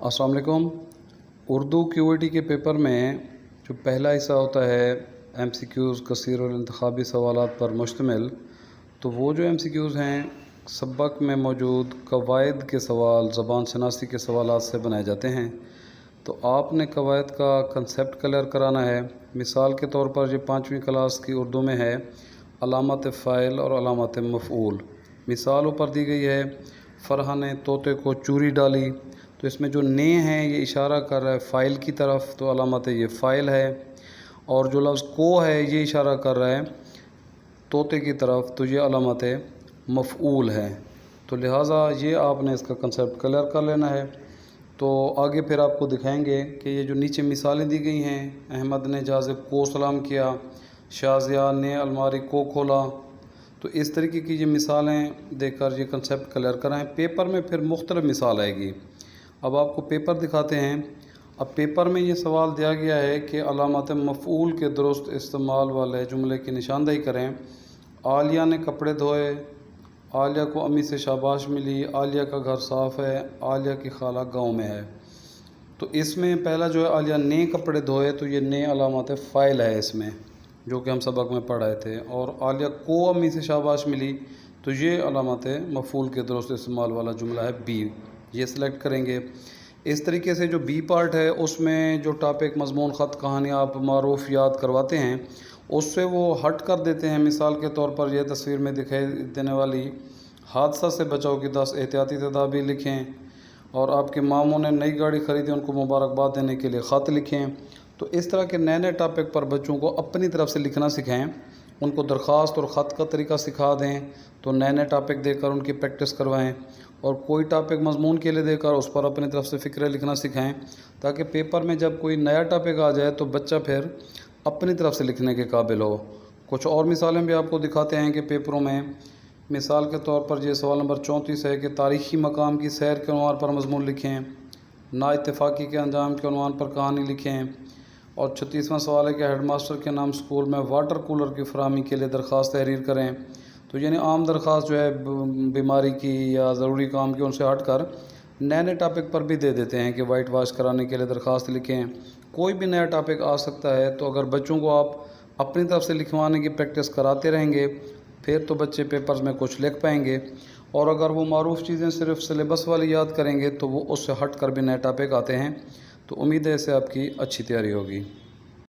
अस्सलाम वालेकुम। उर्दू क्यूईटी के पेपर में जो पहला हिस्सा होता है एमसीक्यूज़ कसीर और इंतखाबी सवालात पर मुश्तमिल, तो वो जो एमसीक्यूज़ हैं सबक में मौजूद कवायद के सवाल ज़बान शनासी के सवालात से बनाए जाते हैं। तो आपने कवायद का कंसेप्ट क्लियर कराना है। मिसाल के तौर पर ये 5वीं क्लास की उर्दू में है अलामत फ़ाइल और अलामत मफ़ऊल। मिसाल ऊपर दी गई है, फ़रहा ने तोते को चूरी डाली, तो इसमें जो ने है ये इशारा कर रहा है फ़ाइल की तरफ, तो अलामत ये फ़ाइल है। और जो लफ्ज़ को है ये इशारा कर रहा है तोते की तरफ, तो ये अलामत मफ़ऊल है। तो लिहाजा ये आपने इसका कंसेप्ट क्लियर कर लेना है। तो आगे फिर आपको दिखाएंगे कि ये जो नीचे मिसालें दी गई हैं, अहमद ने जाज़िब को सलाम किया, शाज़िया ने अलमारी को खोला, तो इस तरीके की ये मिसालें देकर ये कंसेप्ट क्लियर कराएं। पेपर में फिर मुख्तलिफ मिसाल आएगी। अब आपको पेपर दिखाते हैं। अब पेपर में ये सवाल दिया गया है कि अलामत मफ़ऊल के दुरुस्त इस्तेमाल वाले जुमले की निशानदही करें। आलिया ने कपड़े धोए, आलिया को अम्मी से शाबाश मिली, आलिया का घर साफ़ है, आलिया की खाला गांव में है। तो इसमें पहला जो है आलिया ने कपड़े धोए, तो ये ने अलामत फ़ाइल है इसमें, जो कि हम सबक में पढ़ाए थे। और आलिया को अम्मी से शाबाश मिली, तो ये अलामत मफ़ऊल के दुरुस्त इस्तेमाल वाला जुमला है बी, ये सिलेक्ट करेंगे। इस तरीके से जो बी पार्ट है उसमें जो टॉपिक मज़मून ख़त कहानी आप मारूफ याद करवाते हैं उससे वो हट कर देते हैं। मिसाल के तौर पर यह तस्वीर में दिखाई देने वाली हादसा से बचाव की 10 एहतियाती तदाबीर लिखें, और आपके मामों ने नई गाड़ी ख़रीदी, उनको मुबारकबाद देने के लिए ख़त लिखें। तो इस तरह के नए नए टॉपिक पर बच्चों को अपनी तरफ से लिखना सिखाएं, उनको दरख्वास्त और ख़त का तरीका सिखा दें, तो नए नए टॉपिक देकर उनकी प्रैक्टिस करवाएं, और कोई टॉपिक मज़मून के लिए देकर उस पर अपनी तरफ से फ़िक्र लिखना सिखाएं, ताकि पेपर में जब कोई नया टॉपिक आ जाए तो बच्चा फिर अपनी तरफ से लिखने के काबिल हो। कुछ और मिसालें भी आपको दिखाते हैं कि पेपरों में, मिसाल के तौर पर ये सवाल नंबर 34 है कि तारीख़ी मकाम की सैर के उन्वान पर मज़मून लिखें, ना इत्तेफाकी के अंजाम के उन्वान पर कहानी लिखें। और 36वां सवाल है कि हेडमास्टर के नाम स्कूल में वाटर कूलर की फराहमी के लिए दरख्वास्त तहरीर करें। तो यानी आम दरख्वास्त जो है बीमारी की या ज़रूरी काम की, उनसे हट कर नए नए टॉपिक पर भी दे देते हैं कि वाइट वाश कराने के लिए दरख्वास्त लिखें। कोई भी नया टॉपिक आ सकता है, तो अगर बच्चों को आप अपनी तरफ से लिखवाने की प्रैक्टिस कराते रहेंगे फिर तो बच्चे पेपर्स में कुछ लिख पाएंगे। और अगर वो मारूफ़ चीज़ें सिर्फ सिलेबस वाली याद करेंगे तो वो उससे हट कर भी नए टॉपिक आते हैं। तो उम्मीद है इससे आपकी अच्छी तैयारी होगी।